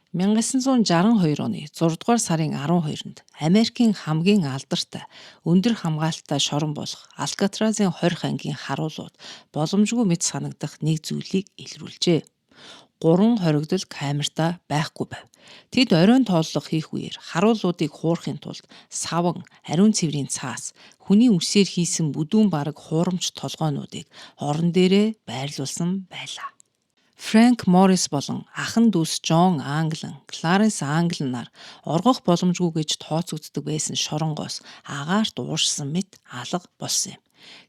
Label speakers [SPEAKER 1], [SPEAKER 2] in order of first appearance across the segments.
[SPEAKER 1] 1962 оны 6 дугаар сарын 12-нд Америкийн хамгийн алдартай өндөр хамгаалалттай шорон болох Алкатразын 20 ангийн харуулууд боломжгүй мэт санагдах нэг зүйлийг илрүүлжээ. 3 хоригдол камертаа байхгүй байв. Тэд оройн тооллого хийх үеэр харуулуудыг хуурахын тулд саван, ариун цэврийн цаас, хүний үсээр хийсэн бүдүүн бараг хуурамч толгойнуудыг орон дээрээ байрлуулсан байлаа. Фрэнк Моррис болон ахын дүүс Джон Англин, Кларенс Англин нар оргох боломжгүй гэж тооцогддог байсан шоронгоос агаарт ууршсан мэт алга болсон юм.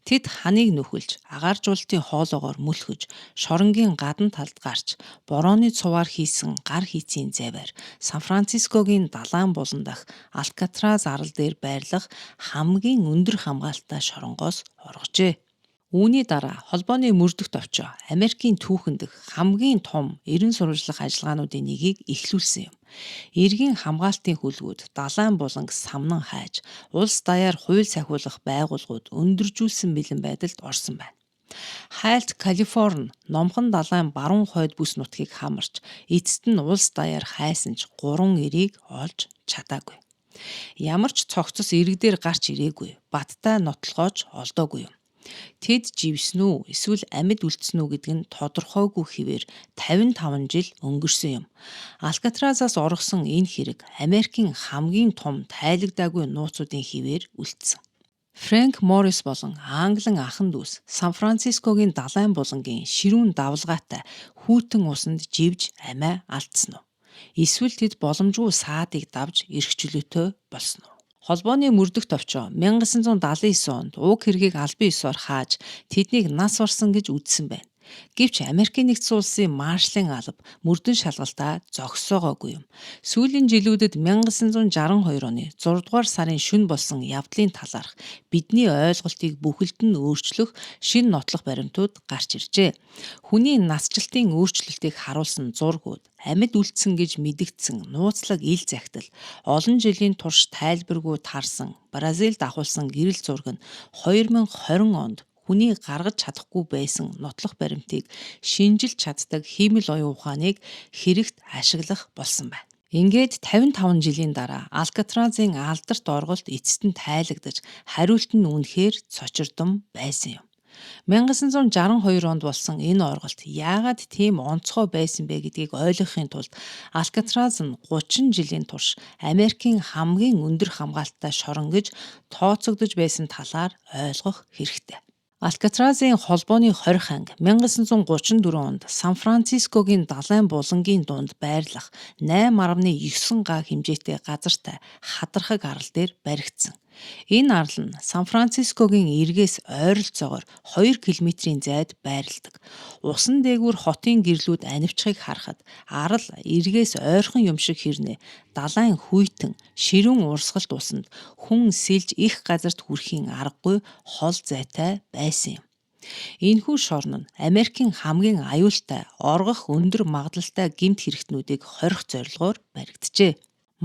[SPEAKER 1] Тэд ханыг нөхөлж, агааржуулалтын хоолоогоор мөлхөж, шоронгийн гадна талд гарч, борооны цуваар хийсэн гар хийцийн завиар Сан Францискогийн далайн булан дах Алкатраз арал дээр байрлах хамгийн өндөр хамгаалалттай шоронгоос оргожээ. Үүний дараа холбооны мөрдөгт очоо Америкийн түүхэнд хамгийн том эрен сурвалжлах ажиллагаануудын нэгийг эхлүүлсэн юм. Эргийн хамгаалтын хөлгүүд далайн буланг самнан хайж, улс даяар хууль сахиулах байгууллагууд өндөржүүлсэн бэлэн байдалд орсон байна. Хайлт Калифорни номхон далайн баруун хойд бүс нутгийг хамарч, эцэст нь улс даяар хайсан ч 3 эрийг олж чадаагүй. Ямар ч цогцос иргэдээр гарч ирээгүй, баттай нотлохооч олдоогүй юм. Тэд живсэн үү эсвэл амьд үлдсэн үү гэдэг нь тодорхойгүй хэвээр 55 жил өнгөрсөн юм. Алкатразаас оргосон энэ хэрэг Америкийн хамгийн том тайлагдаагүй нууцуудын хэвээр үлдсэн. Фрэнк Моррис болон Англин ахын дүүс Сан Францискогийн далайн булангийн ширүүн давлгаатай хүйтэн усанд живж амиа алдсан уу? Эсвэл тэд боломжгүй саадыг давж эрх чөлөөтэй болсон уу? Холбооны мөрдөгт очоо 1979 онд уг хэргийг албан ёсоор хааж тэднийг нас барсан гэж үзсэн байна. Гэвч Америкийн нэгдсэн улсын маршалын алба мөрдөн шалгалтаа зогсоогоогүй юм. Сүүлийн жилүүдэд 1962 оны 6 дугаар сарын шөнө болсон явдлын талаарх бидний ойлголтыг бүхэлд нь өөрчлөх шинэ нотлох баримтууд гарч иржээ. Хүний насжилтын өөрчлөлтийг харуулсан зургууд, амьд үлдсэн гэж мэдэгдсэн нууцлаг ил захидал, олон жилийн турш тайлбаргүй тарсан Бразилд авахулсан гэрэл зураг нь 2020 онд хүний гаргаж чадахгүй байсан нотлох баримтыг шинжилж чаддаг хиймэл оюун ухааныг хэрэгт ашиглах болсон байна. Ингээд 55 жилийн дараа Алкатразын алдарт орголт эцэст нь тайлагдаж, хариулт нь үнэхээр цочирдон байсан юм. 1962 онд болсон энэ орголт яагаад тийм онцгой байсан бэ гэдгийг ойлгохын тулд Алкатраз нь 30 жилийн турш Америкийн хамгийн өндөр хамгаалалттай шорон гэж тооцогдож байсан талаар ойлгох хэрэгтэй. Алкатразын холбооны 20 анги 1934 онд Сан Францискогийн далайн булангийн дунд байрлах 8.9 га хэмжээтэй газартай хадархаг арал дээр баригдсан. Энэ арал нь Сан Францискогийн эргээс ойролцоогоор 2 км-ийн зайд байрладаг. Усан дээгүүр хотын гэрлүүд анивчхыг харахад арал эргээс ойрхон юм шиг хэрнээ далайн хүйтэн ширүүн урсгалт усанд хүн сэлж их газарт хүрэхийн аргагүй хол зайтай байсан юм. Энэхүү шорон нь Америкийн хамгийн аюултай, оргох өндөр магадлалтай гэмт хэрэгтнүүдийг хорих зорилгоор баригджээ.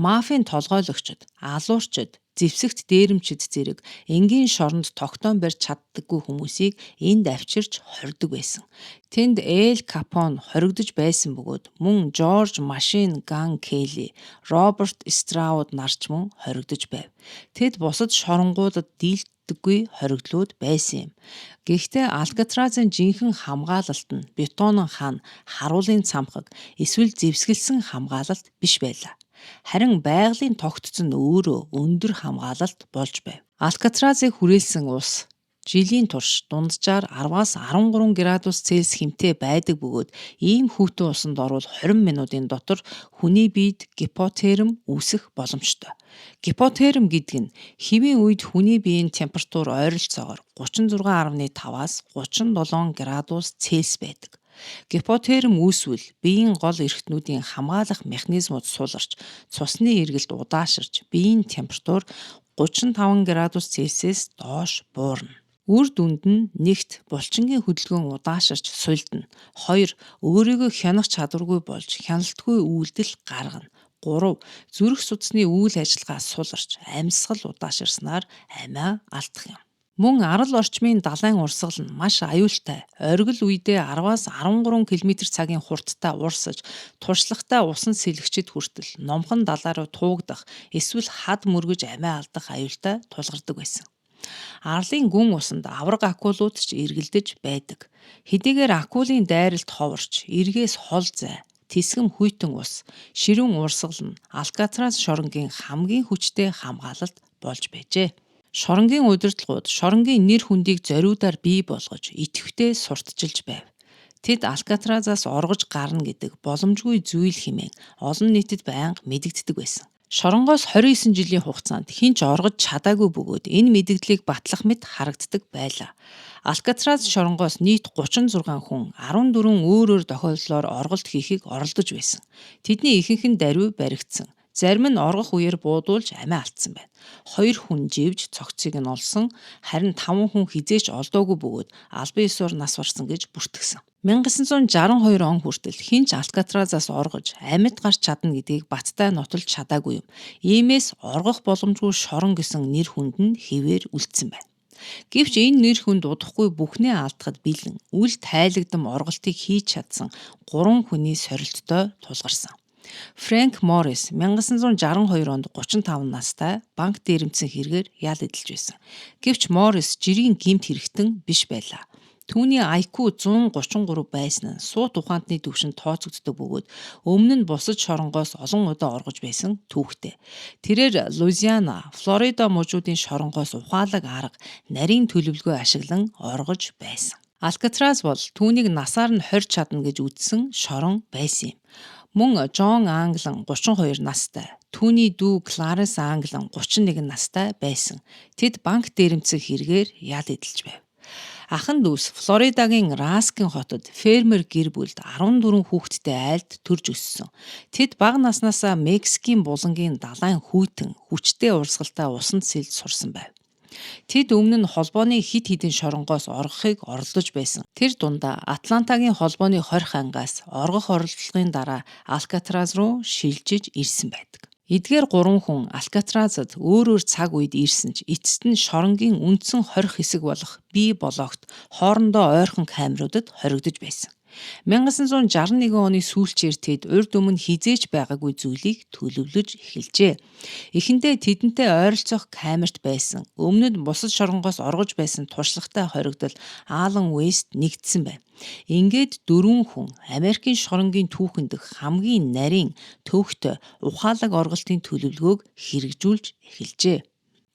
[SPEAKER 1] Мафийн толгойлогчид, алуурчид, зэвсэгт дээрэмчид зэрэг энгийн шоронд тогтоон барьж чаддаггүй хүмүүсийг энд авчирч хордог байсан. Тэнд Эл Капон хоригдож байсан бөгөөд мөн Жорж Машин Ган Келли, Роберт Страуд нарч мөн хоригдож байв. Тэд бусад шоронгуудад дийлдэггүй хоригдлууд байсан юм. Гэхдээ Алкатразын жинхэнэ хамгаалалт нь бетонон хан, харуулын цамхаг, эсвэл зэвсгэлсэн хамгаалалт биш байлаа. Харин байгалийн тогтцол нь өөрөө өндөр хамгаалалт болж байв. Алкатразыг хүрээлсэн ус жилийн турш дунджаар 10-аас 13 градус Цельс хэмтэй байдаг бөгөөд ийм хүйтэн усанд орвол 20 минутын дотор хүний биед гипотерм үүсэх боломжтой. Гипотерм гэдэг нь хэвийн үед хүний биеийн температур ойролцоогоор 36.5-аас 37 градус Цельс байдаг. Гипотерм үүсвэл биеийн гол эрхтнүүдийн хамгаалах механизмууд суларч, цусны эргэлт удааширч, биеийн температур 35 градус Цельсиэс доош буурна. Үр дүнд нь нэгт булчингийн хөдөлгөөн удааширч сулдна. 2 өөрийгөө хянах чадваргүй болж хяналтгүй үйлдэл гаргана. 3 зүрх судасны үйл ажиллагаа суларч, амьсгал удааширснаар амиа алдах юм. Мөн арал орчмын далайн урсгал нь маш аюултай. Оргил үедээ 10-аас 13 км/цагийн хурдтай урсаж, туршлагатай усан сэлгчид хүртэл номхон далай руу туугдах, эсвэл хад мөргөж амиа алдах аюултай тулгардаг байсан. Арлын гүн усанд авраг акулууд ч эргэлдэж байдаг. Хэдийгээр акулын дайралт ховорч, эргээс хол зай, тэсгэм хүйтэн ус, ширүүн урсгал нь Алкатрас шоронгийн хамгийн хүчтэй хамгаалалт болж байжээ. Шоронгийн удирдлагууд шоронгийн нэр хүндийг зориудаар бий болгож, идэвхтэй сурталчилж байв. Тэд Алкатразаас оргож гарна гэдэг боломжгүй зүйл хэмээн олон нийтэд байнга мэдэгддэг байсан. Шоронгоос 29 жилийн хугацаанд хэн ч оргож чадаагүй бөгөөд энэ мэдэгдлийг батлах мэт харагддаг байлаа. Алкатрас шоронгоос нийт 36 хүн 14 өөр өөр тохиолдлоор орголт хийхийг оролдож байсан. Тэдний ихэнх нь даруй баригдсан. Зарим нь оргох үеэр буудуулж амиа алдсан байна. 2 хүн живж цогцыг нь олсон, харин 5 хүн хизээч олдоогүй бөгөөд албан ёсоор нас барсан гэж бүртгэсэн. 1962 он хүртэл хинч Алкатразаас оргож амьд гарч чадна гэдгийг баттай нотолж чадаагүй юм. Иймээс оргох боломжгүй шорон гэсэн нэр хүнд нь хэвээр үлдсэн байна. Гэвч энэ нэр хүнд удахгүй бүхнээ алдахад бэлэн үл тайлагдам орголтыг хийж чадсан 3 хүний сорилттой тулгарсан. Фрэнк Моррис 1962 онд 35 настай банк дээрэмдсэн хэрэгээр ял эдэлж байсан. Гэвч Моррис жирийн гэмт хэрэгтэн биш байлаа. Түүний IQ 133 байсан нь суут ухаантны түвшинд тооцогддог бөгөөд өмнө нь бусад шоронгоос олон удаа оргож байсан түүхтэй. Тэрээр Луизиана, Флорида мужуудын шоронгоос ухаалаг арга, нарийн төлөвлөгөө ашиглан оргож байсан. Алкатрас бол түүнийг насаар нь хорж чадна гэж үзсэн шорон байсан юм. Мөн Жон Англан 32 настай, түүний дүү Кларенс Англан 31 настай байсан. Тэд банк дээрэмдсэн хэрэгээр ял эдэлж байв. Ахын дүүс Флоридагийн Раскин хотод фермер гэр бүлд 14 хүүхэдтэй айлд төрж өссөн. Тэд бага наснаасаа Мексикийн булангийн далайн хүйтэн хүчтэй урсгалтай усанд сэлж сурсан байв. Тэд өмнө нь холбооны хид хідэн шоронгоос оргохыг оролдож байсан. Тэр дундаа Атлантагийн холбооны 20 ангаас оргох оролдлогын дараа Алкатрас руу шилжиж ирсэн байдаг. Эдгээр 3 хүн Алкатразад өөр өөр цаг үед ирсэн ч эцэст нь шоронгийн үндсэн 20 хэсэг болох бие блокт хоорондоо ойрхон камеруудад хоригдож байсан. 1961 оны сүүлчээр тэд урд өмнө хизээж байгаагүй зүйлийг төлөвлөж эхэлжээ. Эхэндээ тэдэнтэй ойролцоох камерт байсан. Өмнөд бусад шоронгоос оргож байсан туршлагатай хоригдол Алан Вест нэгдсэн байна. Ингээд 4 хүн Америкийн шоронгийн түүхэнд хамгийн нарийн, төвхтэй, ухаалаг орголтын төлөвлөгөөг хэрэгжүүлж эхэлжээ.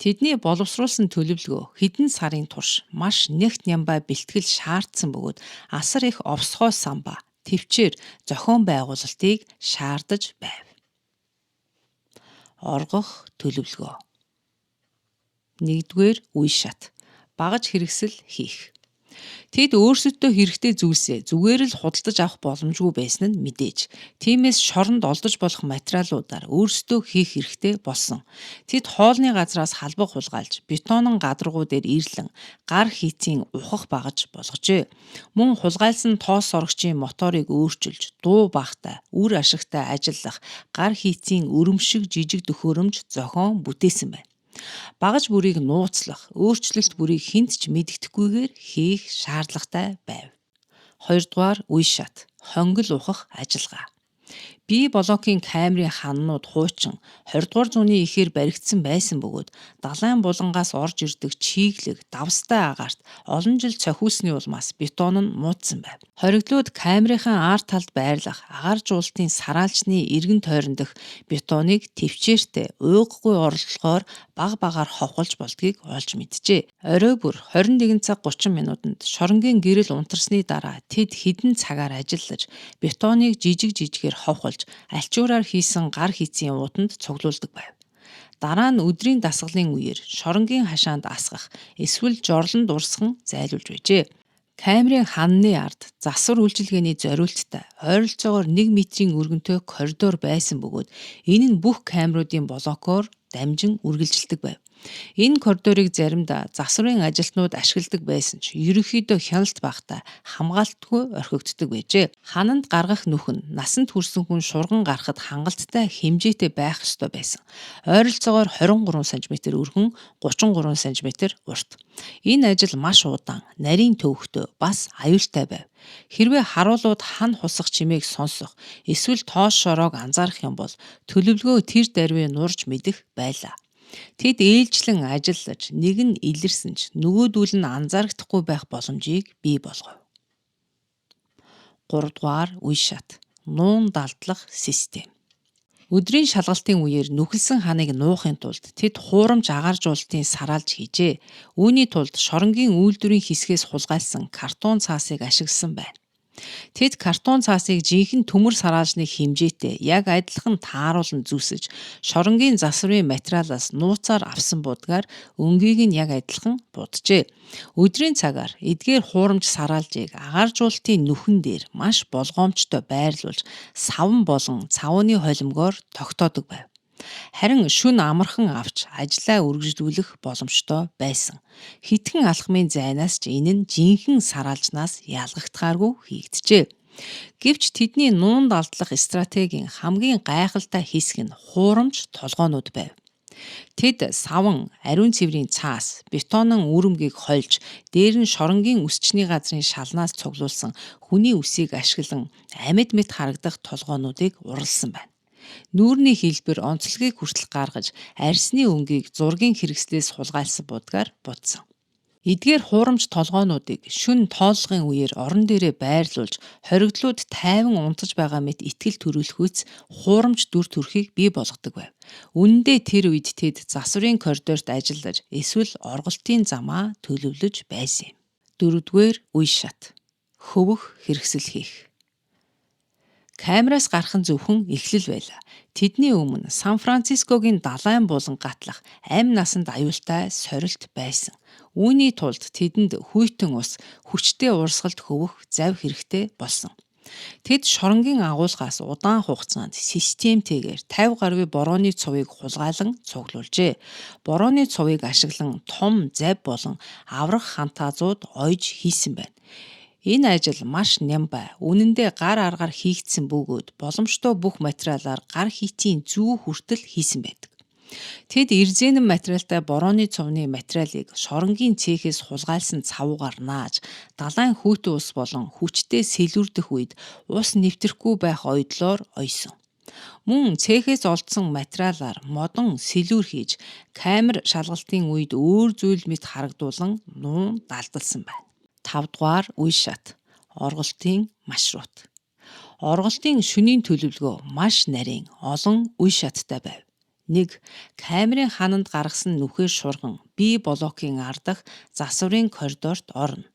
[SPEAKER 1] Тэдний боловсруулсан төлөвлөгөө хэдэн сарын турш маш нягт нямбай бэлтгэл шаардсан бөгөөд асар их овсгой самбаа, төвчээр зохион байгуулалтыг шаардаж байв. Оргох төлөвлөгөө. 1-р үе шат. Багаж хэрэгсэл хийх. Тэд өөрсөддөө хэрэгтэй зүйлсээ зүгээр л худалдаж авах боломжгүй байсан нь мэдээж. Тиймээс шоронд олдож болох материалуудаар өөрсдөө хийх хэрэгтэй болсон. Тэд хоолны газраас халбаг хулгайлж, бетонын гадаргуу дээр ирлэн гар хийцийн ухах багаж болгожээ. Мөн хулгайлсан тоос сорогчийн моторыг өөрчилж, дуу багтай, үр ашигтай ажиллах гар хийцийн өрөмшиг жижиг төхөөрөмж зохион бүтээсэн байна. Багаж бүрийг нууцлах, өөрчлөлт бүрийг хэнд ч мэддэхгүйгээр хийх шаардлагатай байв. 2-р үе шат. Хонгил ухах ажиллагаа. Бие блокийн камерын ханнууд хуучин 20-р зууны ихээр баригдсан байсан бөгөөд далайн булангаас орж ирдэг чиглэг, давстай агаарт олон жил цохиулсны улмаас бетон нь муудсан байв. Хоригдлууд камерынхаа ард талд байрлах агаар жуултын сараалчны эргэн тойрон дэх бетоныг төвчээртэй уйггүй оролдлогоор баг багаар ховхолж болдгийг олж мэджээ. Орой бүр 21 цаг 30 минутанд шоронгийн гэрэл унтарсны дараа тэд хэдэн цагаар ажиллаж бетоныг жижиг жижигээр ховхолж альчуураар хийсэн гар хийцийн ууданд цуглуулдаг байв. Дараа нь өдрийн дасгалын үеэр шоронгийн хашаанд асгах эсвэл жорлонд урсган зайлуулж байжээ. Камерын ханны ард засвар үйлчилгээний зориулттай ойролцоогоор 1 метрийн өргөнтэй коридор байсан бөгөөд энэ нь бүх камеруудын блокоор дамжин үргэлжилдэг байв. Энэ коридорыг заримдаа засварын ажилтнууд ашигладаг байсан ч ерөнхийдөө хяналт багтаа хамгаалтгүй орхигддог байжээ. Хананд гаргах нүх нь насанд хүрсэн хүн шурган гарахад хангалттай хэмжээтэй байх ёстой байсан. Ойролцоогоор 23 см өргөн, 33 см урт. Энэ ажил маш удаан, нарийн төвөгтэй, бас аюултай байв. Хэрвээ харуулууд хан хусах чимээг сонсох, эсвэл тоош шороог анзаарах юм бол төлөвлөгөө тэр даруйд нурж мэдэх байлаа. Тэд ээлжлэн ажиллаж, нэг нь илэрсэн ч нөгөөдүүл нь анзаарагдахгүй байх боломжийг бий болгов. 3 дугаар үе шат. Нуун далдлах систем. Өдрийн шалгалтын үеэр нүхэлсэн ханыг нуухын тулд тэд хуурамч агааржуулалтын сараалж хийжээ. Үүний тулд шоронгийн үйлдвэрийн хэсгээс хулгайлсан картон цаасыг ашигласан байна. Тэд картон цаасыг жинхэнэ төмөр сараалжны хэмжээтэй яг адилхан тааруулан зүсэж, шоронгийн засварын материалаас нууцаар авсан будгаар өнгийг нь яг адилхан буджээ. Өдрийн цагаар эдгээр хуурамч сараалжийг агааржуулалтын нүхэн дээр маш болгоомжтой байрлуулж, саван болон цавууны холимгоор тогтоодог байв. Харин шүн амархан авч ажлаа үргэлжлүүлэх боломжтой байсан. Хитгэн алхмын зайнаас ч энэ нь жинхэнэ сараалжнаас ялгагдахааргүй хийгджээ. Гэвч тэдний нуун далдлах стратегийн хамгийн гайхалтай хэсэг нь хуурамч толгоонууд байв. Тэд саван, ариун цэврийн цаас, бетонын үүрэмгийг хольж, дээр нь шоронгийн үсчний газрын шалнаас цуглуулсан хүний үсийг ашиглан амьд мэд харагдах толгоонуудыг уралсан байна. Нүүрний хэлбэр онцлогийг хүртэл гаргаж, арьсны өнгийг зургийн хэрэгслээс хулгайлсан будгаар будсан. Эдгээр хуурамч толгоонуудыг шүн тооллогын үеэр орон дээрээ байрлуулж, хоригдлууд тайван унтаж байгаа мэт итгэл төрүүлэхүйц хуурамч дүр төрхийг бий болгодог байв. Үнэндээ тэр үед тэд засварын коридорт ажиллаж, эсвэл орголтын замаа төлөвлөж байсан юм. 4-р үе шат. Хөвөх хэрэгсэл хийх. Камераас гарах нь зөвхөн эхлэл байлаа. Тэдний өмнө Сан Францискогийн далайн булан гатлах амь насанд аюултай сорилт байсан. Үүний тулд тэдэнд хүйтэн ус, хүчтэй урсгалд хөвөх зав хэрэгтэй болсон. Тэд шоронгийн агуулгаас удаан хугацаанд системтэйгээр 50 гаруй борооны цувыг хулгайлан цуглуулжээ. Борооны цувыг ашиглан том зав болон аврах хантаазууд ойж хийсэн байна. Энэ ажил маш нямбай, үнэндээ гар аргаар хийгдсэн бөгөөд боломжтой бүх материалаар гар хийтийн зүү хүртэл хийсэн байдаг. Тэд эрзэнэн материалтай борооны цувны материалыг шоронгийн цехээс хулгайлсан цавуугаар нааж, далайн хүйтэн ус болон хүчтэй сэлүүрдэх үед ус нэвтрэхгүй байх ойдлоор ойсон. Мөн цехээс олдсон материалаар модон сэлүүр хийж, камер шалгалтын үед өөр зүйл мэт харагдуулан нуун далдалсан байна. 5 дугаар үе шат. Орголтын маршрут. Орголтын шөнийн төлөвлөгөө маш нарийн, олон үе шаттай байв. 1. Камерын хананд гаргасан нүхээр шурган бие блокийн ардах засварын коридорт орно.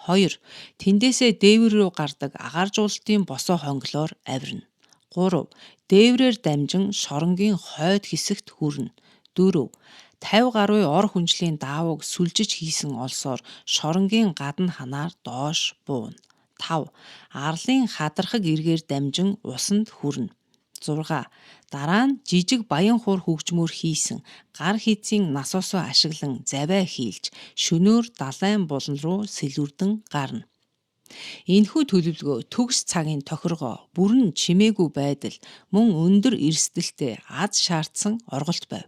[SPEAKER 1] 2. Тэндээсээ дээвэр рүү гардаг агааржуулалтын босоо хонглоор авирна. 3. Дээврээр дамжин шоронгийн хойд хэсэгт хүрнэ. 4. 50 гаруй ор хүнжлийн даавууг сүлжиж хийсэн олсоор шоронгийн гадна ханаар доош бууна. 5. Арлын хадрахаг эргээр дамжин усанд хүрнэ. 6. Дараа нь жижиг баян хуур хөгжмөөр хийсэн гар хийцийн насосоо ашиглан завиа хийлж, шөнөөр далайн булан руу сэлүүрдэн гарна. Энэхүү төлөвлөгөө төгс цагийн тохиргоо, бүрэн чимээгүй байдал, мөн өндөр эрсдэлтэй аз шаардсан орголт байв.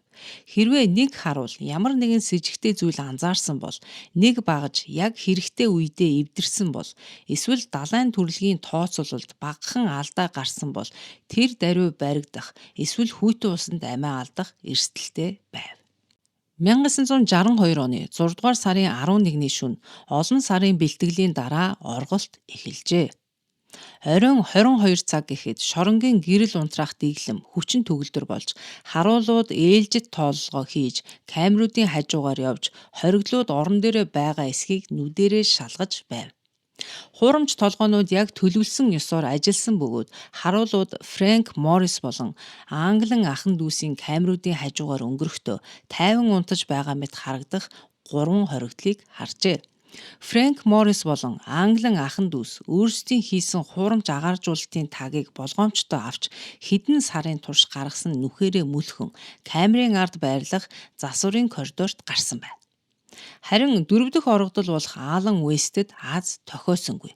[SPEAKER 1] Хэрвээ нэг харуул ямар нэгэн с ิจ гтэй зүйл анзаарсан бол, нэг багаж яг хэрэгтэй үедээ эвдэрсэн бол, эсвэл далайн төрөлгийн тооцоололд багахан алдаа гарсан бол, тэр даруй баригдах, эсвэл хүйтэн усанд амиа алдах эрсдэлтэй байв. 1962 оны 6 дугаар сарын 11-ний шөнө олон сарын бэлтгэлийн дараа орголт эхэлжээ. Оройн 22 цаг гэхэд шоронгийн гэрэл унтраах дэглэм хүчин төгөлдөр болж, харуулууд ээлжид тооллогоо хийж, камеруудын хажуугаар явж, хоригдлууд орон дээрээ байгаа эсхийг нүдэрээ шалгаж байв. Хуурамч толгоонууд яг төлөвлөсөн ёсоор ажилласан бөгөөд харуулууд Фрэнк Моррис болон Англин ахын дүүсийн камеруудын хажуугаар өнгөрөхдөө тайван унтаж байгаа мэт харагдах 3 хоригдлыг харжээ. Фрэнк Моррис болон Англин ахын дүүс өөрсдийн хийсэн хуурамч агааржуулалтын тагийг болгоомжтой авч хэдэн сарын турш гаргасан нүхээрээ мөлхөн камерын ард байрлах засварын коридорт гарсан байна. Харин дөрөв дэх орогдол болох Алан Вестэд аз тохиосонгүй.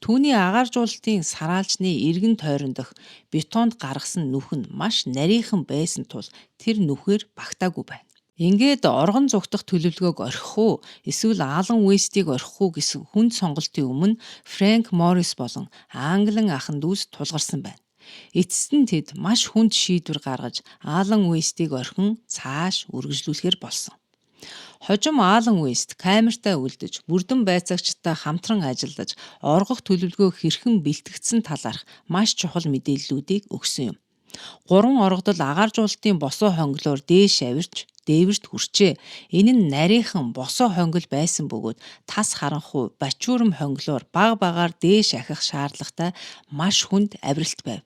[SPEAKER 1] Түүний агааржуулалтын сараалжны эргэн тойрон дох бетонд гаргасан нүх нь маш нарийнхан байсан тул тэр нүхээр багтаагүй байна. Ингээд оргон зугтах төлөвлөгөөг орхих уу эсвэл Алан Вестийг орхих уу гэсэн хүнд сонголтын өмнө Фрэнк Моррис болон Англин ахын дүүс тулгарсан байна. Эцэст нь тэд маш хүнд шийдвэр гаргаж Алан Вестийг орхин цааш үргэлжлүүлэхээр болсон. Хожим Алан Вест камертаа үлдэж, бүрдэн байцаагчтай хамтран ажиллаж, оргох төлөвлөгөө хэрхэн бэлтгэгдсэн талаарх маш чухал мэдээллүүдийг өгсөн юм. 3 орогдол агааржуулалтын босоо хонглоор дээш авирч дээвэрт хүрчээ. Энэ нь нарийнхан босоо хонгол байсан бөгөөд тас харанхуй бачуурам хонглоор баг багаар дээш ахих шаардлагатай маш хүнд авиралт байв.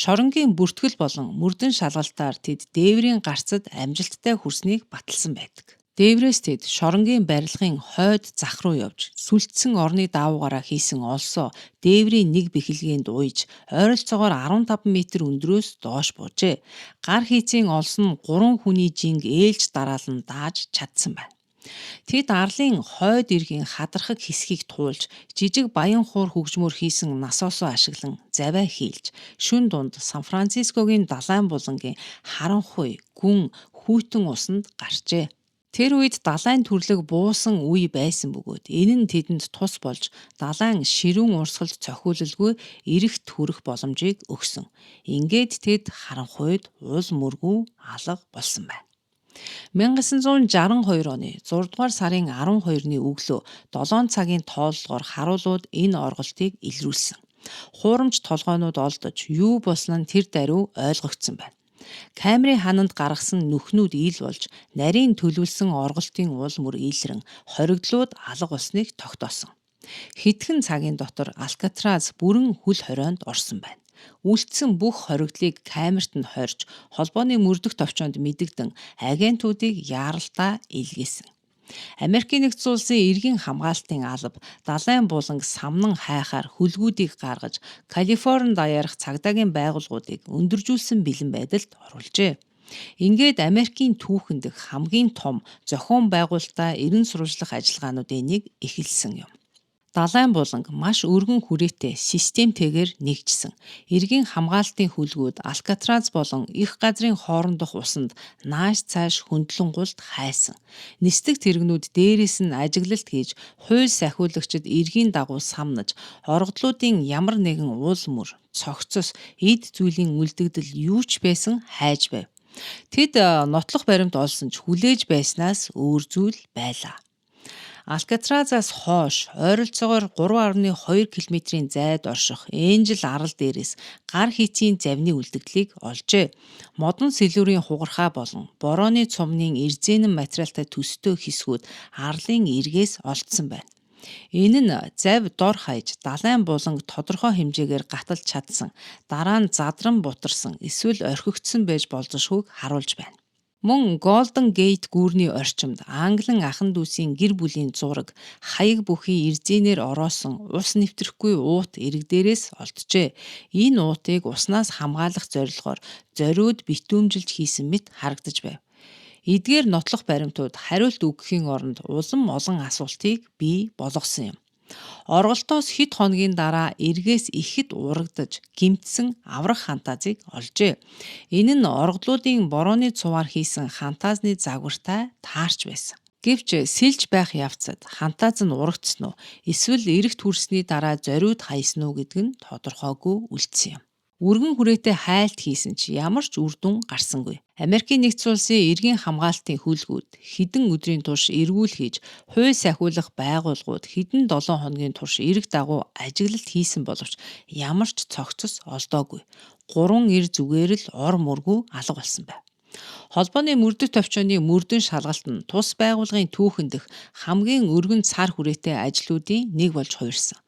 [SPEAKER 1] Шоронгийн бүртгэл болон мөрдөн шалгалтаар тэд дээврийн гарцад амжилттай хүрснийг баталсан байдаг. Дээврээс тэд шоронгийн барилгын хойд зах руу явж сүлдсэн орны даавуугаараа хийсэн олсоо дээврийн нэг бэхэлгээнд уйж ойролцоогоор 15 м өндрөөс доош буужээ. Гар хийцийн олс нь 3 хүний жинг ээлж дараалан дааж чадсан байна. Тэд арлын хойд эргийн хадрахаг хэсгийг туулж жижиг баян хуур хөгжмөөр хийсэн насоосоо ашиглан завиа хийлж шүн дунд Сан Францискогийн далайн булангийн харанхуй гүн хүйтэн усанд гарчээ. Тэр үед далайн төрлөг буусан үе байсан бөгөөд энэ нь тэдэнд тус болж далайн ширүүн урсгалд цохиулалгүй эрэгт хүрэх боломжийг өгсөн. Ингээд тэд харанхуйд уул мөргүү алга болсон байна. 1962 оны 6 дугаар сарын 12-ны өглөө 7 цагийн тооллогоор харуулууд энэ орголтыг илрүүлсэн. Хуурамч толгойнууд олдож юу болсон нь тэр даруй ойлгогдсон байна. Камерын хананд гаргасан нүхнүүд ил болж нарийн төлөвлөсөн орголтын уул мөр илрэн хоригдлууд алга болсныг тогтоосон. Хэдхэн цагийн дотор Алькатраз бүрэн хөл хорионд орсон байна. Үлдсэн бүх хоригдлыг камерт нь хорж холбооны мөрдөх товчоонд мэдэгдэн агентуудыг яаралтаа илгээсэн. Америкийн нэгдсэн улсын эргийн хамгаалтын алба далайн буланг самнан хайхаар хөлгүүдийг гаргаж Калифорни даярах цагдаагийн байгууллагуудыг өндөржүүлсэн бэлэн байдалд оруулжээ. Ингээд Америкийн түүхэнд хамгийн том зохион байгуулалтаа эрен сурвалжлах ажиллагаануудын нэг эхэлсэн юм. Далайн буланг маш өргөн хүрээтэй системтэйгээр нэгжсэн. Эргийн хамгаалтын хөлгүүд Алькатраз болон их газрын хоорондох усанд нааш цааш хөндлөнгуулт хайсан. Нисдэг тэрэгнүүд дээрээс нь ажиглалт хийж, хууль сахиулагчид эргийн дагуу самнаж, оргодлуудын ямар нэгэн уул мөр, цогцос, эд зүйлийн үлдэгдэл юу ч байсан хайж байв. Тэд нотлох баримт олсон ч хүлээж байснаас өөр зүйл байлаа. Алькатразаас хойш ойролцоогоор 3.2 км-ийн зайд орших Энжел арал дээрээс гар хийцийн завны үлдэгдлийг олжээ. Модон сэлүүрийн хугархай болон борооны цумны эрзэнэн материалтай төстэй хэсгүүд арлын эргээс олдсон байна. Энэ нь зав дор хаяж далайн буланг тодорхой хэмжээгээр гаталж чадсан, дараа нь задран бутарсан эсвэл орхигдсон байж болзошгүйг харуулж байна. Мөн Голден Гейт гүүрний орчимд Англин ахын дүүсийн гэр бүлийн зураг хаяг бүхий эрзэнээр ороосон ус нэвтрэхгүй уут эрэг дээрээс олджээ. Энэ уутыг уснаас хамгаалах зорилгоор зориуд битүүмжилж хийсэн мэт харагдаж байв. Эдгээр нотлох баримтууд хариулт өгөхийн оронд улам олон асуултыг бий болгосон юм. Орголтоос хэд хоногийн дараа эргээс ихэд урагдаж гимтсэн аврах фантазийг олжээ. Энэ нь орголуудын борооны цуваар хийсэн фантазны загвартай таарч байсан. Гэвч сэлж байх явцад фантаз нь урагдсан уу эсвэл эрэгт хүрсний дараа зориуд хаясан уу гэдг нь тодорхойгүй үлдсэн юм. Өргөн хүрээтэй хайлт хийсэн ч ямар ч үр дүн гарсангүй. Америкийн нэгдсэн улсын эргийн хамгаалтын хөлгүүд хэдэн өдрийн турш эргүүл хийж, хууль сахиулах байгууллагууд хэдэн 7 хоногийн турш эрэг дагуу ажиглалт хийсэн боловч ямар ч цогцос олдоогүй. 3 эр зүгээр л ор мөргүү алга болсон байв. Холбооны мөрдөх товчооны мөрдөн шалгалт нь тус байгууллагын түүхэндх хамгийн өргөн цар хүрээтэй ажлуудын нэг болж хувирсан.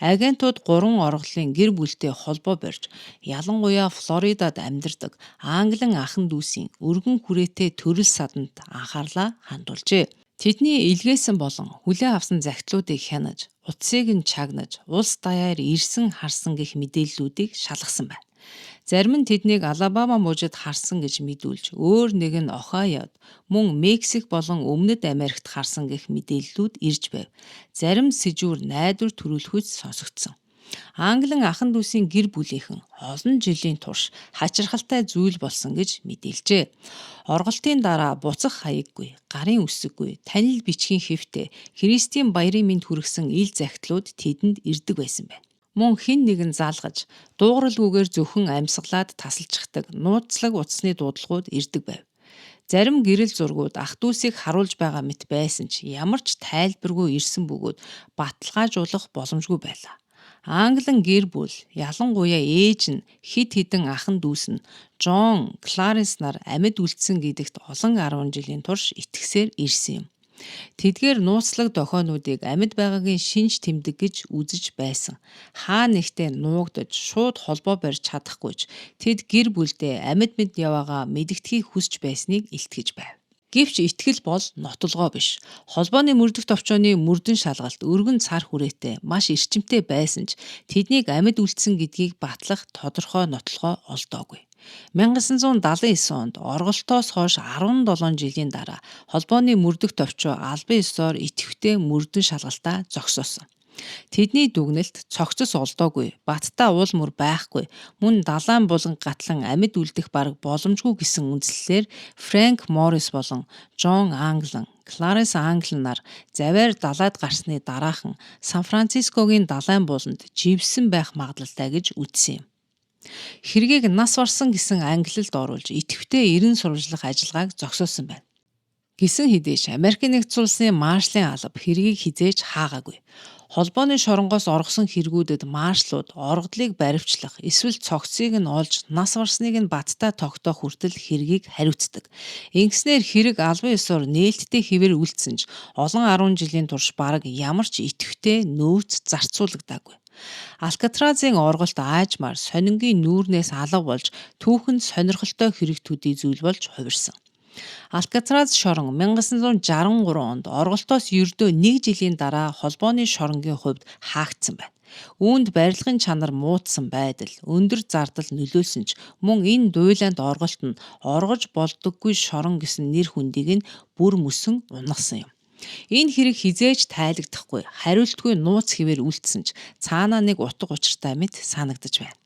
[SPEAKER 1] Агентууд 3 орголын гэр бүлтэй холбоо барьж, ялангуяа Флоридад амьдардаг Англин ахын дүүсийн өргөн хүрээтэй төрөл саданд анхаарлаа хандуулжээ. Тэдний илгээсэн болон хүлээн авсан захидлуудыг хянаж, утсыг нь чагнаж, улс даяар ирсэн харсан гэх мэдээллүүдийг шалгасан байна. Зарим нь тэднийг Алабама мужид харсан гэж мэдүүлж, өөр нэг нь Ohioд, мөн Мексик болон Өмнөд Америкт харсан гэх мэдээллүүд ирж байв. Зарим сэжүүр найдвар төрүүлэхүйц сонсогдсон. Англин ахан дүүсийн гэр бүлийнхэн олон жилийн турш хачирхалтай зүйл болсон гэж мэдээлжээ. Орголтын дараа буцах хаяггүй, гарын үсэггүй, танил бичгийн хэвтэ, Христийн баярын мэнд хүргэсэн ил захидлууд тэдэнд ирдэг байсан байна. Мөн хэн нэгэн залгаж, дуугаралгүйгээр зөвхөн амьсгалаад тасалчихдаг нууцлаг утасны дуудлагууд ирдэг байв. Зарим гэрэл зургууд ах дүүсийг харуулж байгаа мэт байсан ч ямар ч тайлбаргүй ирсэн бөгөөд баталгаажуулах боломжгүй байлаа. Англин гэр бүл, ялангуяа ээж нь хид хідэн ахан дүүс нь Джон, Кларенс нар амьд үлдсэн гэдэгт олон 10 жилийн турш итгэсээр ирсэн юм. Тэдгээр нууцлаг дохойнуудыг амьд байгаагийн шинж тэмдэг гэж үзэж байсан. Хаа нэгтээ нуугдаж шууд холбоо барьж чадахгүйч тэд гэр бүлдээ амьд мэд яваагаа мэдэгдэхийг хүсч байсныг илтгэж байв. Гэвч итгэл бол нотолгоо биш. Холбооны мөрдөх товчооны мөрдөн шалгалт өргөн цар хүрээтэй маш эрчимтэй байсан ч тэднийг амьд үлдсэн гэдгийг батлах тодорхой нотолгоо олдоогүй. 1979 онд орголтоос хойш 17 жилийн дараа холбооны мөрдөх товчоо албан ёсоор идэвхтэй мөрдөн шалгалтаа зогсоосон. Тэдний дүгнэлт цогцос олдоогүй, баттай уул мөр байхгүй, мөн далайн булан гатлан амьд үлдэх бараг боломжгүй гэсэн үндслэлээр Фрэнк Моррис болон Джон Англин, Кларенс Англин нар завиар далайд гарсны дараахан Сан Францискогийн далайн буланд живсэн байх магадлалтай гэж үзсэн юм. Хэргийг нас барсан гэсэн ангилалд оруулж идэвхтэй эрен сурвалжлах ажиллагааг зогсоосон байна. Гэсэн хэдий Америкийн нэгдсэн улсын маршалын алба хэргийг хизээж хаагаагүй. Холбооны шоронгоос оргосон хэрэгүүдэд маршлууд оргодлыг баривчлах эсвэл цогцыг нь олж нас барсныг нь баттай тогтоох хүртэл хэргийг хариуцдаг. Ингэснээр хэрэг албан ёсоор нээлттэй хэвээр үлдсэн ч олон 10 жилийн турш бараг ямар ч идэвхтэй нөөц зарцуулагдаагүй. Алкатразын орголт аажмаар сонингийн нүүрнээс алга болж түүхэнд сонирхолтой хэрэг төдий зүйл болж хувирсан. Алкатраз шорон 1963 онд орголтоос ердөө 1 жилийн дараа холбооны шоронгийн хувьд хаагдсан байна. Үүнд барилгын чанар муутсан байдал, өндөр зардал нөлөөлсөн ч мөн энэ дуйлаанд орголт нь оргож болдоггүй шорон гэсэн нэр хүндийг нь бүр мөсөн унагсан юм. Энэ хэрэг хизээж тайлагдахгүй, хариултгүй нууц хэвээр үлдсэн ч цаанаа нэг утга учиртай мэт санагдаж байна.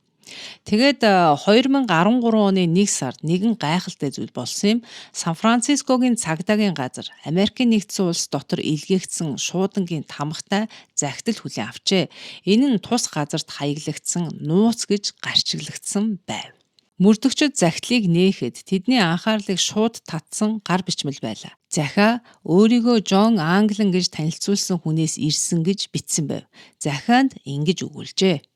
[SPEAKER 1] Тэгээд 2013 оны 1 сард нэгэн гайхалтай зүйл болсон юм. Сан Францискогийн цагдаагийн газар Америкийн нэгдсэн улс дотор илгээгдсэн шуудангийн тамхтай захидал хүлээн авчээ. Энэ нь тус газарт хаяглагдсан нууц гэж гарчиглагдсан байв. Мөрдөгчд захидлыг нээхэд тэдний анхаарлыг шууд татсан гар бичмэл байлаа. Захиа өөрийгөө Джон Англин гэж танилцуулсан хүнээс ирсэн гэж бичсэн байв. Захианд ингэж өгүүлжээ.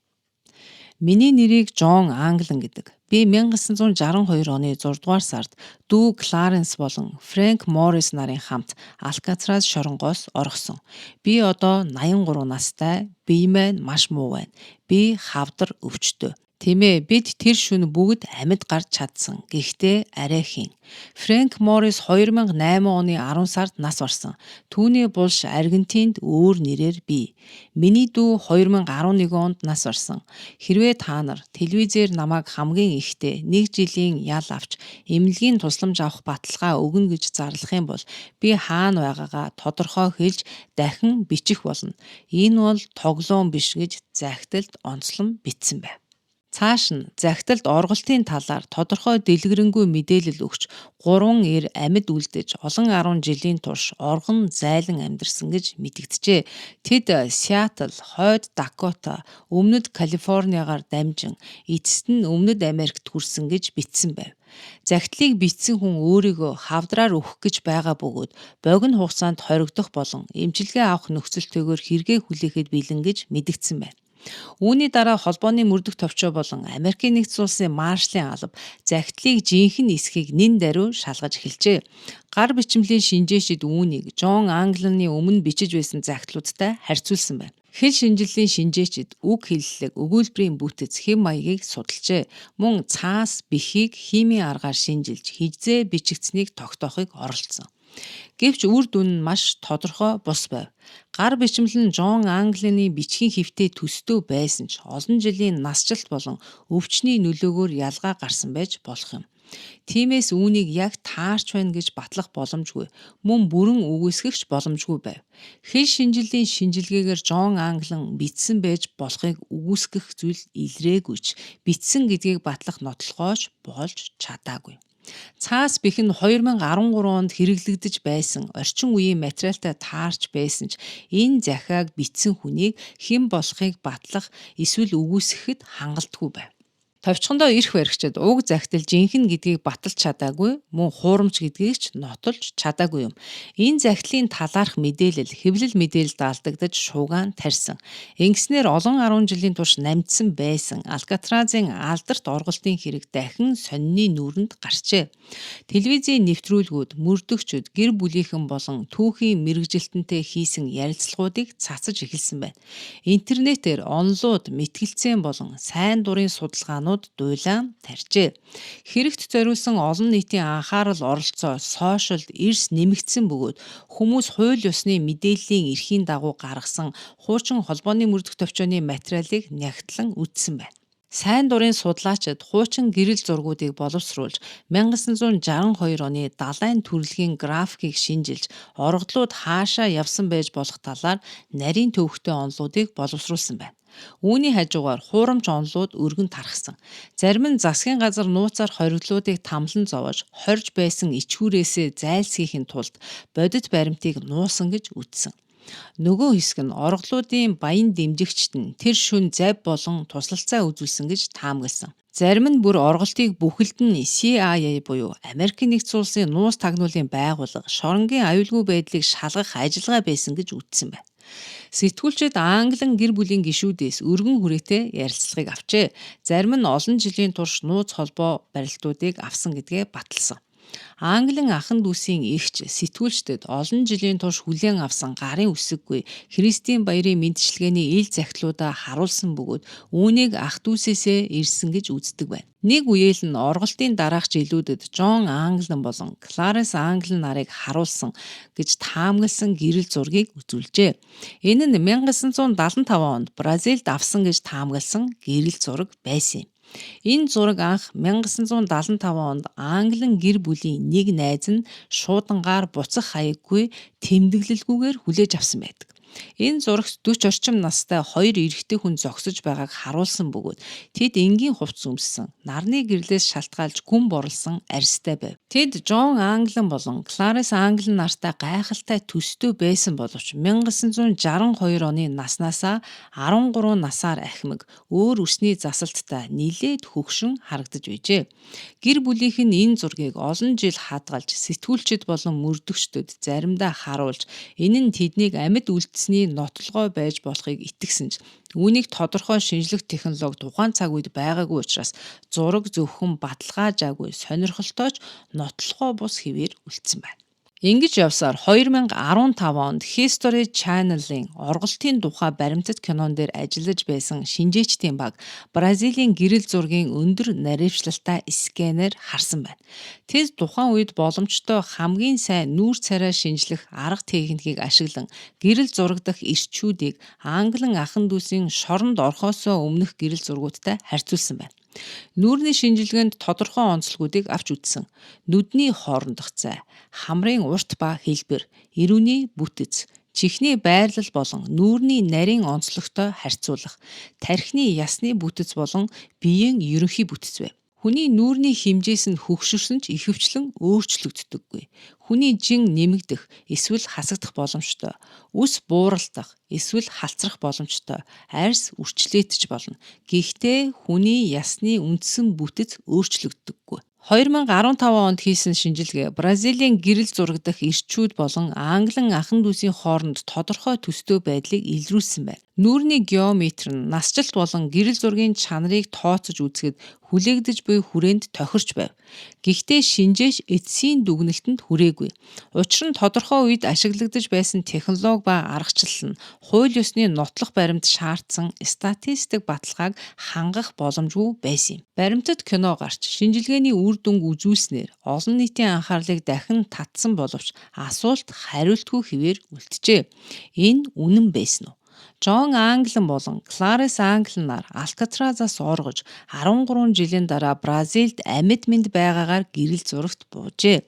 [SPEAKER 1] Миний нэрийг Джон Англин гэдэг. Би 1962 оны 6 дугаар сард дүү Кларенс болон Фрэнк Моррис нарын хамт Алкатраз шоронгоос оргосон. Би одоо 83 настай, биемээ маш муу байна. Би хавдар өвчтөе. Тиймээ бид тэр шөнө бүгд амьд гарч чадсан. Гэхдээ арай хийн. Фрэнк Моррис 2008 оны 10 сард нас барсан. Түүний булш Аргентинд өөр нэрээр бий. Миний дүү 2011 онд нас барсан. Хэрвээ та нар телевизээр намайг хамгийн ихдээ 1 жилийн ял авч эмнэлгийн тусламж авах баталгаа өгнө гэж зарлах юм бол би хаана байгаагаа тодорхой хэлж дахин бичих болно. Энэ бол тоглоом биш гэж захидалд онцлон бичсэн байв. Цааш нь захидалд орголтын талаар тодорхой дэлгэрэнгүй мэдээлэл өгч 3 эр амьд үлдэж олон 10 жилийн турш оргон зайлан амьдарсан гэж мэдэгджээ. Тэд Сиэтл, Хойд Дакота, Өмнөд Калифорниагаар дамжин эцэст нь Өмнөд Америкт хүрсэн гэж бичсэн байв. Захидлыг бичсэн хүн өөрийгөө хавдраар өгөх гэж байгаа бөгөөд богино хугацаанд хоригдох болон эмчилгээ авах нөхцөлтэйгээр хэрэгээ хүлээхэд бэлэн гэж мэдэгдсэн байна. Үүний дараа холбооны мөрдөх товчоо болон Америкийн нэгдсэн улсын маршалын алба захидлыг жинхэнэ эсхийг нэн даруй шалгаж эхэлжээ. Гар бичмлийн шинжээчид үүнийг Джон Англины өмнө бичиж байсан захидлуудтай харьцуулсан байна. Хэл шинжиллийн шинжээчид үг хэллэг, өгүүлбэрийн бүтэц, хэм маягийг судалжээ. Мөн цаас, бэхийг химийн аргаар шинжилж, хижзээ бичигдсэнийг тогтоохыг оролцсон. Гэвч үр дүн нь маш тодорхой бус байв. Гар бичмэл нь Жон Англины бичгийн хэвтээ төстөө байсан ч олон жилийн насжилт болон өвчний нөлөөгөөр ялгаа гарсан байж болох юм. Тиймээс үүнийг яг таарч байна гэж батлах боломжгүй, мөн бүрэн үгүйсгэж боломжгүй байв. Хэл шинжиллийн шинжилгээгээр Жон Англин бичсэн байж болохыг үгүйсгэх зүйл илрээгүйч бичсэн гэдгийг батлах нотлохооч болж чадаагүй. Цаас бэх нь 2013 онд хэрэглэгдэж байсан орчин үеийн материалтай таарч байсан ч энэ захиаг бичсэн хүнийг хэн болохыг батлах эсвэл үгүйсгэхэд хангалтгүй байв. Товчхондоо ирэх баригчид уг захидал жинхэнэ гэдгийг баталж чадаагүй, мөн хуурамч гэдгийг ч нотолж чадаагүй юм. Энэ захидлын талаарх мэдээлэл хэвлэл мэдээлэлд алдагдаж шуугаан тарьсан. Ингэснээр олон 10 жилийн турш намжсан байсан Алькатразын алдарт орголтын хэрэг дахин сонины нүүрэнд гарчээ. Телевизийн нэвтрүүлгүүд мөрдөгчд гэр бүлийнхэн болон түүхийн мэргэжилтэнтэй хийсэн ярилцлагуудыг цацаж эхэлсэн байна. Интернетээр онлууд мэтгэлцэн болон сайн дурын судалгаанууд дуйлан тарьжээ. Хэрэгт зориулсан олон нийтийн анхаарал оролцоо сошиалд эрс нэмэгдсэн бөгөөд хүмүүс хууль ёсны мэдээллийн эрхийн дагуу гаргасан хуучин холбооны мөрдөх төвчөөний материалыг нягтлан үзсэн байна. Сайн дурын судлаачид хуучин гэрэл зургуудыг боловсруулж 1962 оны далайн төрөлхийн графикийг шинжилж оргодлууд хаашаа явсан байж болох талаар нарийн төвөгтэй онлуудыг боловсруулсан байна. Үүний хажуугаар хуурамч онлууд өргөн тархсан. Зарим нь засгийн газар нууцаар хоригдлуудыг тамлан зовоож хорж байсан ичгүүрээсээ зайлсхийхин тулд бодит баримтыг нуусан гэж үзсэн. Нөгөө хэсэг нь оргодлуудын баян дэмжигчт нь тэр шөнө зав болон туслалцаа үзүүлсэн гэж таамагласан. Зарим нь бүр орголтыг бүхэлд нь CIA буюу Америкийн нэгдсэн улсын нууц тагнуулын байгууллага шоронгийн аюулгүй байдлыг шалгах ажиллагаа байсан гэж үзсэн байна. Сэтгүүлчид Англин гэр бүлийн гишүүдээс өргөн хүрээтэй ярилцлагыг авчээ. Зарим нь олон жилийн турш нууц холбоо барилтуудыг авсан гэдгээ баталсан. Англин ахын дүүсийн эгч сэтгүүлчдэд олон жилийн турш хүлээн авсан гарын үсэггүй Христийн баярын мэдчилгээний ил захидлуудаа харуулсан бөгөөд үүнийг ах дүүсээсээ ирсэн гэж үздэг байна. Нэг үеэл нь орголтын дараах жилүүдэд Жон Англин болон Кларенс Англин нарыг харуулсан гэж таамагласан гэрэл зургийг үзүүлжээ. Энэ нь 1975 онд Бразилд авсан гэж таамагласан гэрэл зураг байсан юм. Энэ зураг анх 1975 онд Англин гэр бүлийн нэг найз нь шуудангаар буцах хаяггүй тэмдэглэлгүйгээр хүлээж авсан байдаг. Энэ зурагт 40 орчим настай хоёр эрэгтэй хүн зогсож байгааг харуулсан бөгөөд тэд энгийн хувцас өмссөн, нарны гэрлээс шалтгаалж гүн борлсон арьстай байв. Тэд Жон Англин болон Кларенс Англин нартай гайхалтай төстэй байсан боловч 1962 оны наснаасаа 13 насаар ахмаг өөр үсний засалттай нилээд хөгшин харагдаж байжээ. Гэр бүлийнх нь энэ зургийг олон жил хадгалж сэтгүүлчид болон мөрдөгчдөд заримдаа харуулж энэ нь тэднийг амьд үлдсэний нотлогой байж болохыг итгэсэн ч үүнийг тодорхой шинжлэх технологи тухайн цаг үед байгаагүй учраас зураг зөвхөн баталгаажаагүй сонирхолтой ч нотлохоо бус хэвээр үлдсэн байна. Ингэж явсаар 2015 онд History Channel-ийн орголтын тухай баримтат кинон дээр ажиллаж байсан шинжээчдийн баг Бразилийн гэрэл зургийн өндөр наривчлалтай сканер харсан байна. Тэд тухайн үед боломжтой хамгийн сайн нүүр царай шинжлэх арга техникийг ашиглан гэрэл зурагдах ирчүүдийг Англин ахын дүүсийн шоронд орхосоо өмнөх гэрэл зургуудтай харьцуулсан байна. Нүүрний шинжилгээнд тодорхой онцлогуудыг авч үзсэн. Нүдний хоорондох зай, хамрын урт ба хэлбэр, эрүүний бүтэц, чихний байрлал болон нүүрний нарийн онцлогтой харьцуулах, тархины ясны бүтэц болон биеийн ерөнхий бүтэц байв. Хүний нүүрний хэмжээс нь хөгшөрсөн ч ихэвчлэн өөрчлөгддөггүй. Хүний жин нэмэгдэх, эсвэл хасагдах боломжтой. Үс бууралдах, эсвэл халцрах боломжтой. Арьс үрчлээдэж болно. Гэхдээ хүний ясны үндсэн бүтэц өөрчлөгддөггүй. 2015 онд хийсэн шинжилгээ Бразилийн гэрэл зурагдах ирчүүд болон Англин ахын дүүсийн хооронд тодорхой төстэй байдлыг илрүүлсэн байна. Нүүрний геометр нь насжилт болон гэрэл зургийн чанарыг тооцож үзэхэд хүлээгдэж буй хүрээнд тохирч байв. Гэхдээ шинжээч эцсийн дүгнэлтэнд хүрээгүй. Учир нь тодорхой үед ашиглагдаж байсан технологи ба аргачлал нь хууль ёсны нотлох баримт шаардсан статистик баталгааг хангах боломжгүй байсан юм. Баримтат кино гарч шинжилгээний үр дүнг үзүүлснээр олон нийтийн анхаарлыг дахин татсан боловч асуулт хариултгүй хэвээр үлджээ. Энэ үнэн байсан уу? Жон Англин болон Кларис Англин нар Алькатразаас оргож 13 жилийн дараа Бразилд амьд мэнд байгаагаар гэрэл зурагт буужээ.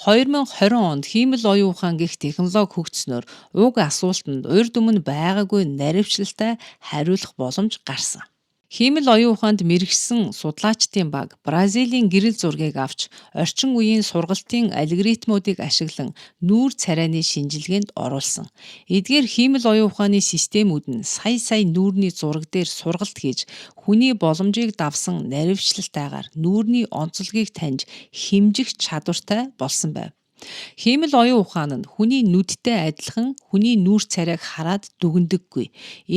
[SPEAKER 1] 2020 онд хиймэл оюун ухаан гэх технологи хөгжснөөр уг асуултанд урьд өмнө байгаагүй наривчлалтай хариулах боломж гарсан. Хиймэл оюун ухаанд мэргэшсэн судлаачдын баг Бразилийн гэрэл зургийг авч орчин үеийн сургалтын алгоритмуудыг ашиглан нүүр царайны шинжилгээнд оруулсан. Эдгээр хиймэл оюун ухааны системүүд нь сая нүүрний зураг дээр сургалт хийж хүний боломжийг давсан наривчлалтайгаар нүүрний онцлогийг таньж хэмжих чадвартай болсон байв. Хиймэл оюун ухаан нь хүний нүдтэй адилхан хүний нүүр царайг хараад дүгндэггүй.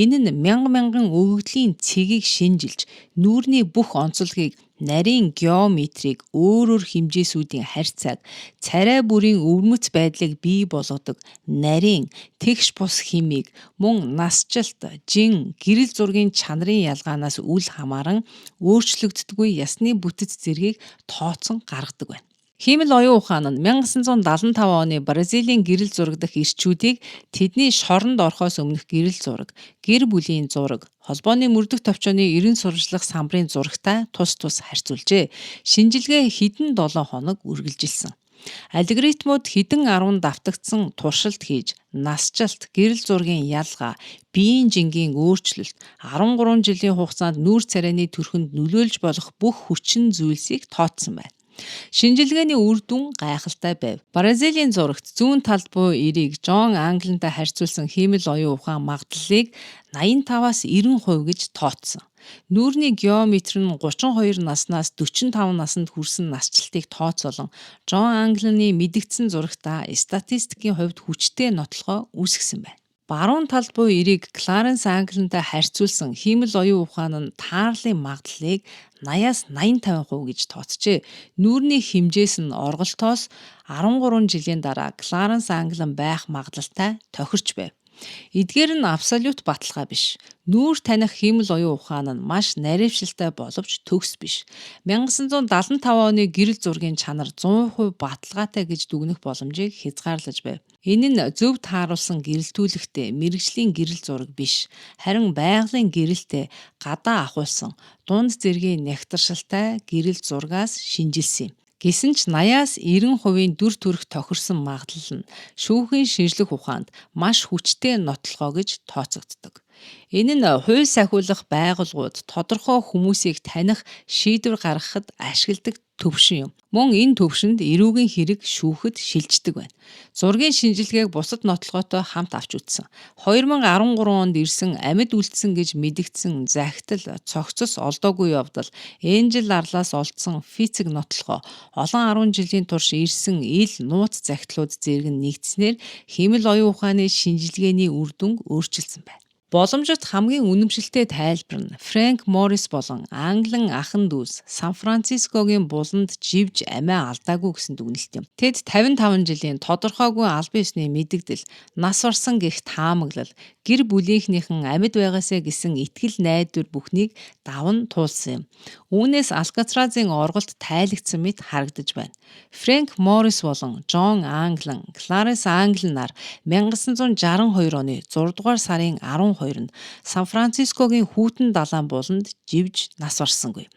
[SPEAKER 1] Энэ нь мянган өгөгдлийн цэгийг шинжилж нүүрний бүх онцлогийг нарийн геометрийг өөр хэмжээсүүдийн харьцааг царай бүрийн өвөрмөц байдлыг бий болгодог нарийн тэгш бус химийг мөн насжилт, жин, гэрэл зургийн чанарын ялгаанаас үл хамааран өөрчлөгддөггүй ясны бүтэц зэргийг тооцон гаргадаг байна. Хиймэл оюун ухаан нь 1975 оны Бразилийн гэрэл зураг дахь ирчүүдийг тэдний шоронд орохоос өмнөх гэрэл зураг, гэр бүлийн зураг, холбооны мөрдөх товчооны эрен сурвалжлах самбарын зурагтай тус харьцуулжээ. Шинжилгээ хэдэн 7 хоног үргэлжилсэн. Алгоритмууд хэдэн 10 давтагдсан туршилт хийж, насжилт, гэрэл зургийн ялгаа, биеийн жингийн өөрчлөлт, 13 жилийн хугацаанд нүүр царайны төрхөнд нөлөөлж болох бүх хүчин зүйлсийг тооцсон байна. Шинжилгээний үр дүн гайхалтай байв. Бразилийн зурагт зүүн талд буй эрийг Жон Англинтай харьцуулсан хиймэл оюун ухаан магадлалыг 85-аас 90% гэж тооцсон. Нүүрний геометр нь 32 наснаас 45 наснд хүрсэн насжилтыг тооцоолон Жон Англины мэдэгдсэн зурагтаа статистикийн хувьд хүчтэй нотлохоо үүсгэсэн байна. Баруун талд буй эрийг Кларис Англинтай харьцуулсан хиймэл оюун ухаан нь таарлын магадлалыг 80-аас 80-50% гэж тооцжээ. Нүүрний хэмжээс нь орголтоос 13 жилийн дараа Кларис Англин байх магадлалтай тохирч байв. Эдгээр нь абсолют баталгаа биш. Нүүр таних хиймэл оюун ухаан нь маш наривчлалтай боловч төгс биш. 1975 оны гэрэл зургийн чанар 100% баталгаатай гэж дүгнэх боломжийг хязгаарлаж байв. Энэ нь зөв тааруулсан гэрэлтүүлэгтэй мэргэжлийн гэрэл зураг биш. Харин байгалийн гэрэлтэй гадаа ахуулсан дунд зэргийн нягтршилтай гэрэл зургаас шинжилсэн юм. Гэсэн ч 80-аас 90% дүр төрх тохирсон магадлал нь шүүхийн шинжлэх ухаанд маш хүчтэй нотлохоо гэж тооцогддог. Энэ нь хууль сахиулах байгууллагууд тодорхой хүмүүсийг таних шийдвэр гаргахад ашигладаг төвшин юм. Мөн энэ төвшөнд эрүүгийн хэрэг шүүхэд шилждэг байна. Зургийн шинжилгээг бусад нотлогоотой хамт авч үзсэн. 2013 онд ирсэн амьд үлдсэн гэж мэдэгдсэн захидал цогцос олдоогүй явдал Энжел арлаас олдсон физик нотлогоо олон 10 жилийн турш ирсэн ил нууц захидлууд зэрэг нэгдснээр хиймэл оюун ухааны шинжилгээний үр дүн өөрчилсөн байна. Боломжит хамгийн үнэмшилтэй тайлбар нь Фрэнк Моррис болон Англин ахын дүүс Сан Францискогийн буланд живж амиа алдаагүй гэсэн дүгнэлт юм. Тэд 55 жилийн тодорхойгүй албан ёсны мэдэгдэл, нас барсан гэх таамаглал, гэр бүлийнхнийхэн амьд байгаасаа гэсэн итгэл найдвар бүхнийг даван туулсан юм. Үүнээс Алькатразын орголт тайлагдсан мэт харагдаж байна. Фрэнк Моррис болон Жон Англин, Кларис Англин нар 1962 оны 6 дугаар сарын 12-нд Сан Францискогийн хүйтэн далайн буланд живж нас барсангүй.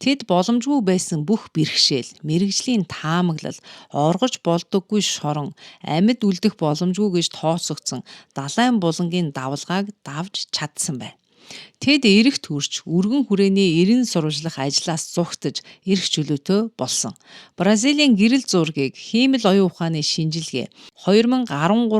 [SPEAKER 1] Тэд боломжгүй байсан бүх бэрхшээл, мэргэжлийн таамаглал, оргож болдоггүй шорон, амьд үлдэх боломжгүй гэж тооцогдсон далайн булангийн давалгааг давж чадсан байна. Тэд эрэх төрж, өргөн хүрээний эрен сурвалжлах ажлаас зугтаж, эрх чөлөөтэй болсон. Бразилийн гэрэл зургийг хиймэл оюун ухааны шинжилгээ 2013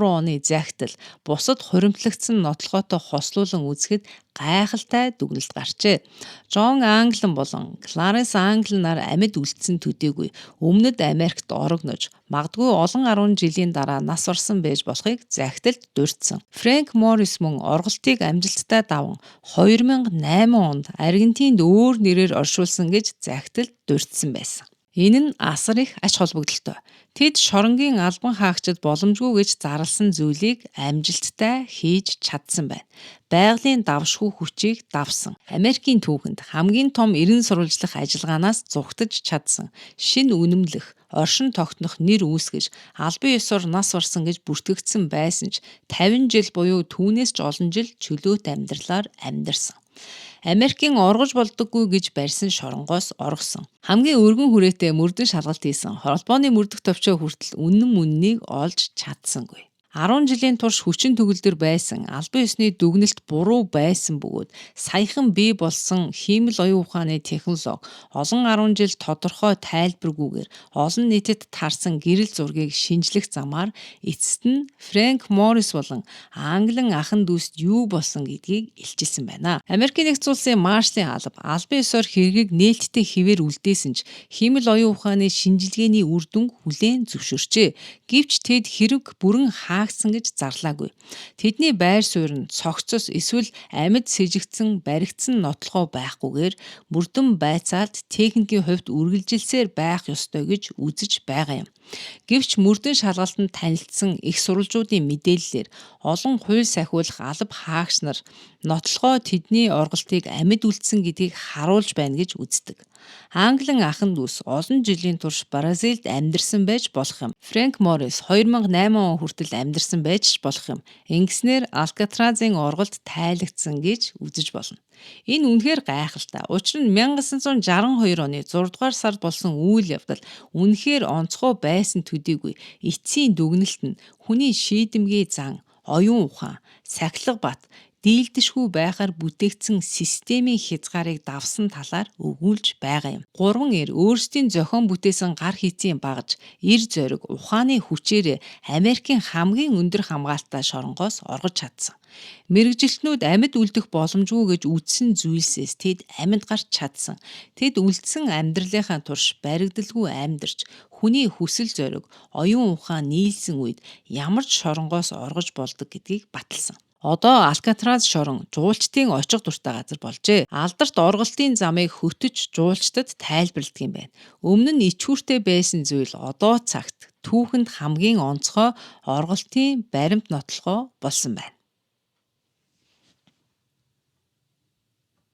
[SPEAKER 1] оны захидал бусад хуримтлагдсан нотлохоотой хослуулан үзэхэд гайхалтай дүгнэлт гарчээ. Жон Англин болон Кларенс Англи нар амьд үлдсэн төдийгүй өмнөд Америкт орогнож магадгүй олон 10 жилийн дараа нас барсан байж болохыг захидалд дурдсан. Фрэнк Моррис мөн орголтыг амжилттай даван 2008 онд Аргентинд өөр нэрээр оршуулсан гэж захидалд дурдсан байсан. Энэ нь асар их ач холбогдолтой. Тэд шоронгийн албан хаагчид боломжгүй гэж зарласан зүйлийг амжилттай хийж чадсан байна. Байгалийн давшгүй хүчийг давсан. Америкийн түүхэнд хамгийн том эрен сурвалжлах ажиллагаанаас зугтаж чадсан. Шинэ үнэмлэх, оршин тогтнох нэр үүсгэж, албан ёсоор нас барсан гэж бүртгэгдсэн байсан ч 50 жил буюу түүнээс ч олон жил чөлөөт амьдралаар амьдарсан. Америкийн оргож болдоггүй гэж барьсан шоронгоос оргосон. Хамгийн өргөн хүрээтэй мөрдөн шалгалт хийсэн холбооны мөрдөх товчоо хүртэл үнэн мөннийг олж чадсангүй. 10 жилийн турш хүчин төгөлдөр байсан албан ёсны дүгнэлт буруу байсан бөгөөд саяхан бий болсон хиймэл оюун ухааны технологи олон 10 жил тодорхой тайлбаргүйгээр олон нийтэд таарсан гэрэл зургийг шинжлэх замаар эцэст нь Фрэнк Моррис болон Англин ахын дүүст юу болсон гэдгийг илчилсэн байна. Америкийн нэгдсэн улсын Маршалын албан ёсоор хэргийг нээлттэй хэвээр үлдээсэн ч хиймэл оюун ухааны шинжилгээний үр дүнг хүлээн зөвшөөрчээ. Гэвч тэд хэрэг бүрэн хаагдсан гэж зарлаагүй. Тэдний байр суурь нь цогцос эсвэл амьд сэжигдсэн баригдсан нотлохоо байхгүйгээр мөрдөн байцаалт техникийн хувьд үргэлжилсээр байх ёстой гэж үзэж байгаа юм. Гэвч мөрдөн шалгалтанд танилцсан их сурвалжуудын мэдээллээр олон хууль сахиулах алба хаагч нар нотлохоо тэдний орголтыг амьд үлдсэн гэдгийг харуулж байна гэж үздэг. Англин ахын дүүс олон жилийн турш Бразилд амьдарсан байж болох юм. Фрэнк Моррис 2008 он хүртэл амьдарсан байж болох юм. Ингэснээр Алкатразын орголт тайлагдсан гэж үзэж болно. Энэ үнэхээр гайхалтай. Учир нь 1962 оны 6 дугаар сард болсон үйл явдал үнэхээр онцгой байсан төдийгүй эцсийн дүгнэлт нь хүний шийдэмгий зан, оюун ухаан, сахилга бат дийлдэшгүй байхаар бүтээгдсэн системийн хязгаарыг давсан талаар өгүүлж байгаа юм. 3 эр өөрсдийн зохион бүтээсэн гар хийцийн багж, эр зориг, ухааны хүчээр Америкийн хамгийн өндөр хамгаалалттай шоронгоос оргож чадсан. Мэргэжилтнүүд амьд үлдэх боломжгүй гэж үзсэн зүйлсээс тэд амьд гарч чадсан. Тэд үлдсэн амьдралынхаа турш баригдалгүй амьдарч, хүний хүсэл зориг, оюун ухаан нийлсэн үед ямар ч шоронгоос оргож болдог гэдгийг баталсан. Одоо Алкатраз шорон жуулчдын очих дуртай газар болжээ. Алдарт орголтын замыг хөтөж жуулчдад тайлбарладаг юм байна. Өмнө нь ичхүүртэй байсан зүйл одоо цагт түүхэнд хамгийн онцгой орголтын баримт нотлохоо болсон байна.